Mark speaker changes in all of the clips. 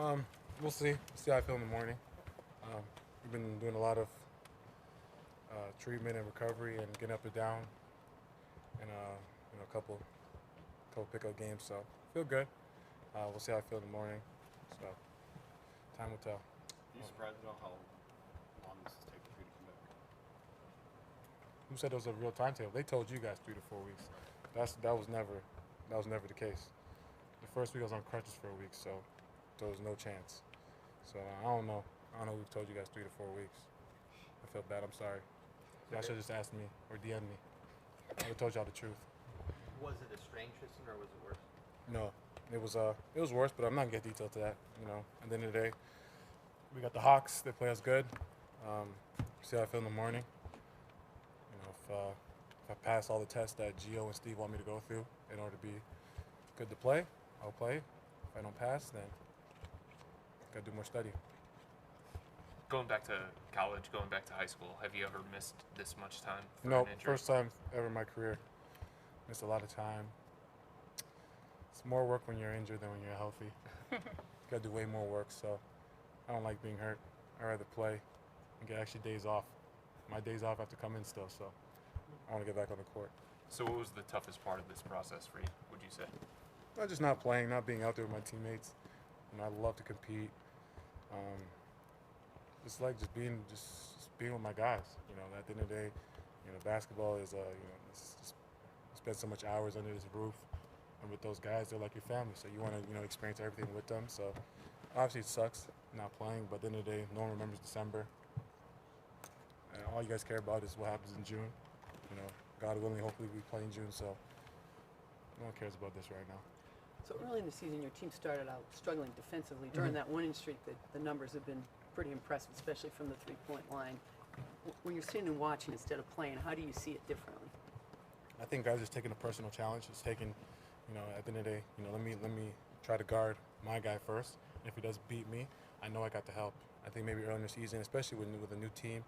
Speaker 1: We'll see. See how I feel in the morning. We've been doing a lot of treatment and recovery and getting up and down, and a couple pickup games. So feel good. We'll see how I feel in the morning. So time will tell.
Speaker 2: Are you surprised at all how long this is taking for you to come back?
Speaker 1: Who said there was a real timetable? They told you guys 3 to 4 weeks. That was never the case. The first week I was on crutches for a week, so there was no chance. So I don't know. I don't know who told you guys 3 to 4 weeks. I feel bad. I'm sorry. Y'all should have just asked me or DM'd me. I would have told y'all the truth.
Speaker 3: Was it a strain, Tristan, or was it worse?
Speaker 1: No, it was worse, but I'm not gonna get detailed to that. At the end of the day, we got the Hawks. They play us good. See how I feel in the morning. If I pass all the tests that Gio and Steve want me to go through in order to be good to play, I'll play. If I don't pass, then gotta do more study.
Speaker 4: Going back to college, going back to high school, have you ever missed this much time for
Speaker 1: No,
Speaker 4: an injury?
Speaker 1: first time ever in my career. Missed a lot of time. It's more work when you're injured than when you're healthy. Gotta do way more work, so I don't like being hurt. I'd rather play and get extra days off. My days off have to come in still, so I want to get back on the court.
Speaker 4: So what was the toughest part of this process for you, would you say?
Speaker 1: Not just not playing, not being out there with my teammates. I love to compete. Just like just being with my guys. At the end of the day, basketball is you spend so much hours under this roof, and with those guys, they're like your family. So you want to experience everything with them. So obviously it sucks not playing, but at the end of the day, no one remembers December, and all you guys care about is what happens in June. God willing, hopefully we play in June. So no one cares about this right now.
Speaker 5: So early in the season, your team started out struggling defensively. During that winning streak, the numbers have been pretty impressive, especially from the three-point line. When you're sitting and watching instead of playing, how do you see it differently?
Speaker 1: I think guys just taking a personal challenge. It's taking, at the end of the day, let me try to guard my guy first. And if he does beat me, I know I got the help. I think maybe early in the season, especially with a new team,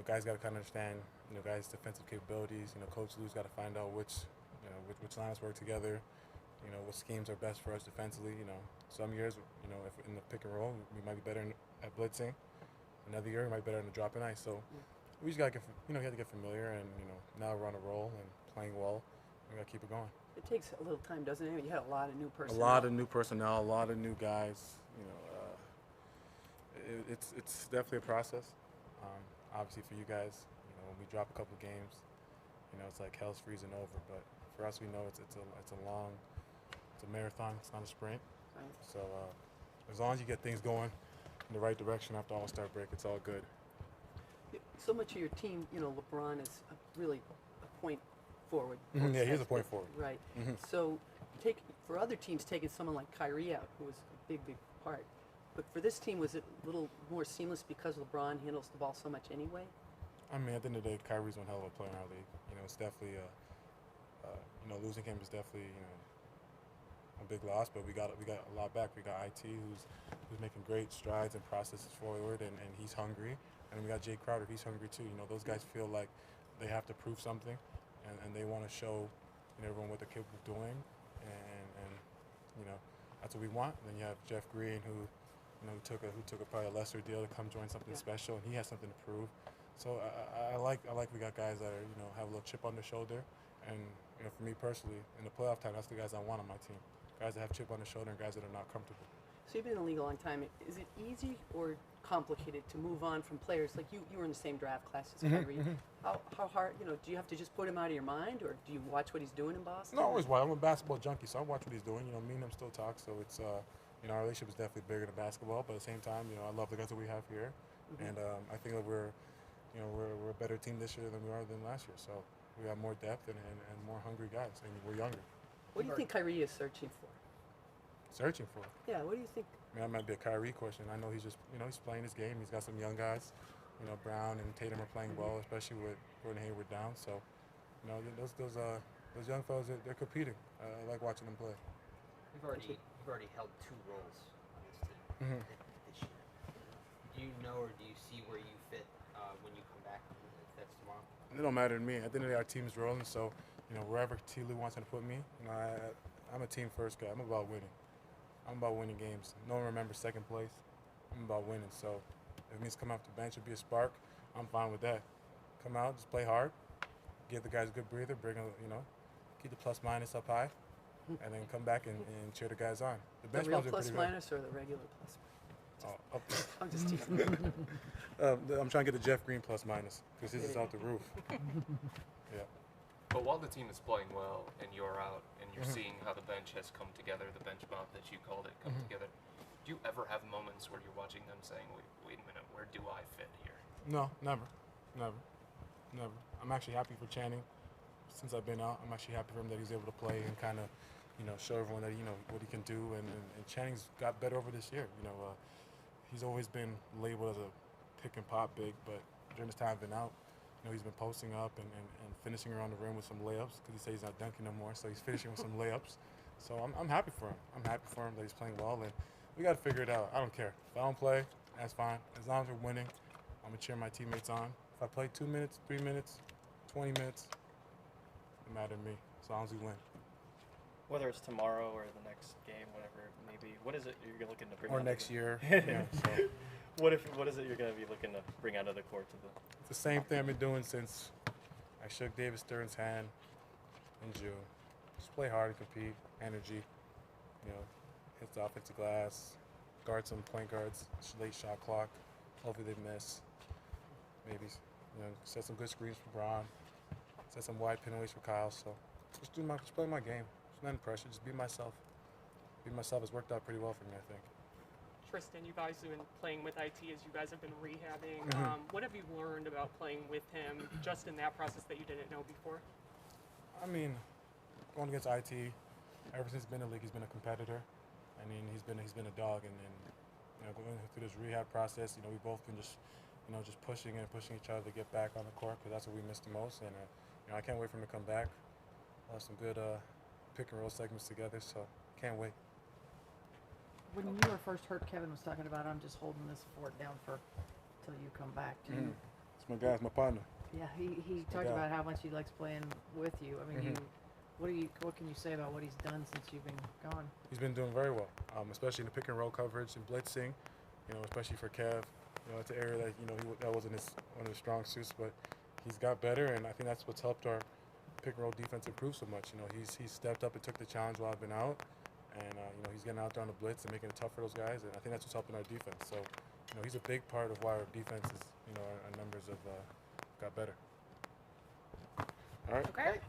Speaker 1: guys got to kind of understand, guys' defensive capabilities. Coach Lou's got to find out which lines work together. What schemes are best for us defensively. Some years, if in the pick and roll, we might be better at blitzing. Another year, we might be better in the drop and ice. So we just got to get, you have to get familiar, and now we're on a roll and playing well. We got to keep it going.
Speaker 5: It takes a little time, doesn't it? You had a lot of new personnel.
Speaker 1: A lot of new personnel, a lot of new guys. It's definitely a process. Obviously, for you guys, when we drop a couple of games, it's like hell's freezing over. But for us, we know it's a marathon. It's not a sprint.
Speaker 5: Right.
Speaker 1: So as long as you get things going in the right direction after All-Star break, it's all good.
Speaker 5: So much of your team, LeBron is really a point forward.
Speaker 1: Yeah, he's a point forward.
Speaker 5: Right. So for other teams, taking someone like Kyrie out, who was a big part. But for this team, was it a little more seamless because LeBron handles the ball so much anyway?
Speaker 1: I mean, at the end of the day, Kyrie's one hell of a player in our league. It's definitely, losing him is definitely, a big loss. But we got a lot back. We got IT, who's making great strides and processes forward, and he's hungry. And we got Jay Crowder, he's hungry too. Those guys feel like they have to prove something, and they want to show everyone what they're capable of doing. And that's what we want. And then you have Jeff Green, who took a probably a lesser deal to come join something special, and he has something to prove. So I like we got guys that are have a little chip on their shoulder, and for me personally, in the playoff time, that's the guys I want on my team. Guys that have chip on their shoulder and guys that are not comfortable.
Speaker 5: So you've been in the league a long time. Is it easy or complicated to move on from players like you were in the same draft class as Kyrie? How hard? Do you have to just put him out of your mind, or do you watch what he's doing in Boston?
Speaker 1: No, always watch. I'm a basketball junkie, so I watch what he's doing. Me and him still talk, so it's our relationship is definitely bigger than basketball. But at the same time, I love the guys that we have here, and I think that we're a better team this year than we are than last year. So we have more depth and more hungry guys, and we're younger.
Speaker 5: What do you think Kyrie is searching for?
Speaker 1: Searching for?
Speaker 5: Yeah, what do you think?
Speaker 1: I mean, that might be a Kyrie question. I know he's just, he's playing his game. He's got some young guys. Brown and Tatum are playing well, especially with Gordon Hayward down. So, those young fellas, they're competing. I like watching them play.
Speaker 3: You've already held 2 roles on this team this year. Do you know or do you see where you fit when you come back, if that's tomorrow?
Speaker 1: It don't matter to me. At the end of the day, our team's rolling. So, wherever T. Lou wants to put me, I'm a team first guy. I'm about winning. I'm about winning games. No one remembers second place. I'm about winning. So if it means come off the bench and be a spark, I'm fine with that. Come out, just play hard, give the guys a good breather, bring a, keep the plus minus up high, and then come back and cheer the guys on. The
Speaker 5: The
Speaker 1: bench
Speaker 5: real
Speaker 1: bumps are
Speaker 5: plus
Speaker 1: pretty good.
Speaker 5: minus or the regular plus?
Speaker 1: Oh, up there.
Speaker 5: I'm just teasing.
Speaker 1: I'm trying to get the Jeff Green plus minus because his is out the roof. Yeah.
Speaker 4: But while the team is playing well and you're out and you're seeing how the bench has come together, the bench mob that you called it come together, do you ever have moments where you're watching them saying, wait a minute, where do I fit here?
Speaker 1: No, never. I'm actually happy for Channing. Since I've been out, I'm actually happy for him that he's able to play and kind of, show everyone that, what he can do. And Channing's got better over this year. He's always been labeled as a pick and pop big, but during this time I've been out, he's been posting up and finishing around the rim with some layups because he says he's not dunking no more, so he's finishing with some layups. So I'm happy for him. I'm happy for him that he's playing well, and we got to figure it out. I don't care. If I don't play, that's fine. As long as we're winning, I'm going to cheer my teammates on. If I play 2 minutes, 3 minutes, 20 minutes, it doesn't matter to me, as long as we win.
Speaker 6: Whether it's tomorrow or the next game, whatever it may be, what is it you're looking to bring
Speaker 1: Or
Speaker 6: out
Speaker 1: next
Speaker 6: of the,
Speaker 1: year. So
Speaker 6: What is it you're going to be looking to bring out of the court to the?
Speaker 1: it's the same thing I've been doing since I shook David Stern's hand in June. Just play hard and compete, energy, hit the offensive glass, guard some point guards, late shot clock. Hopefully they miss. Maybe, set some good screens for Braun, set some wide pin aways for Kyle. So just play my game. There's nothing pressure. Just be myself. Be myself has worked out pretty well for me, I think.
Speaker 7: Tristan, you guys have been playing with IT as you guys have been rehabbing. What have you learned about playing with him just in that process that you didn't know before?
Speaker 1: I mean, going against IT, ever since he's been in the league, he's been a competitor. I mean, he's been a dog, and going through this rehab process, we've both been just pushing each other to get back on the court because that's what we missed the most. And I can't wait for him to come back. We'll have some good pick and roll segments together, so can't wait.
Speaker 8: When you were first hurt, Kevin was talking about, I'm just holding this fort down till you come back.
Speaker 1: It's my guy, it's my partner.
Speaker 8: Yeah, he talked about how much he likes playing with you. I mean, what can you say about what he's done since you've been gone?
Speaker 1: He's been doing very well, especially in the pick and roll coverage and blitzing. Especially for Kev. It's an area that that wasn't one of his strong suits, but he's got better, and I think that's what's helped our pick and roll defense improve so much. He's stepped up and took the challenge while I've been out. And, he's getting out there on the blitz and making it tough for those guys. And I think that's what's helping our defense. So, he's a big part of why our defense is, our numbers have got better. All right.
Speaker 7: Okay.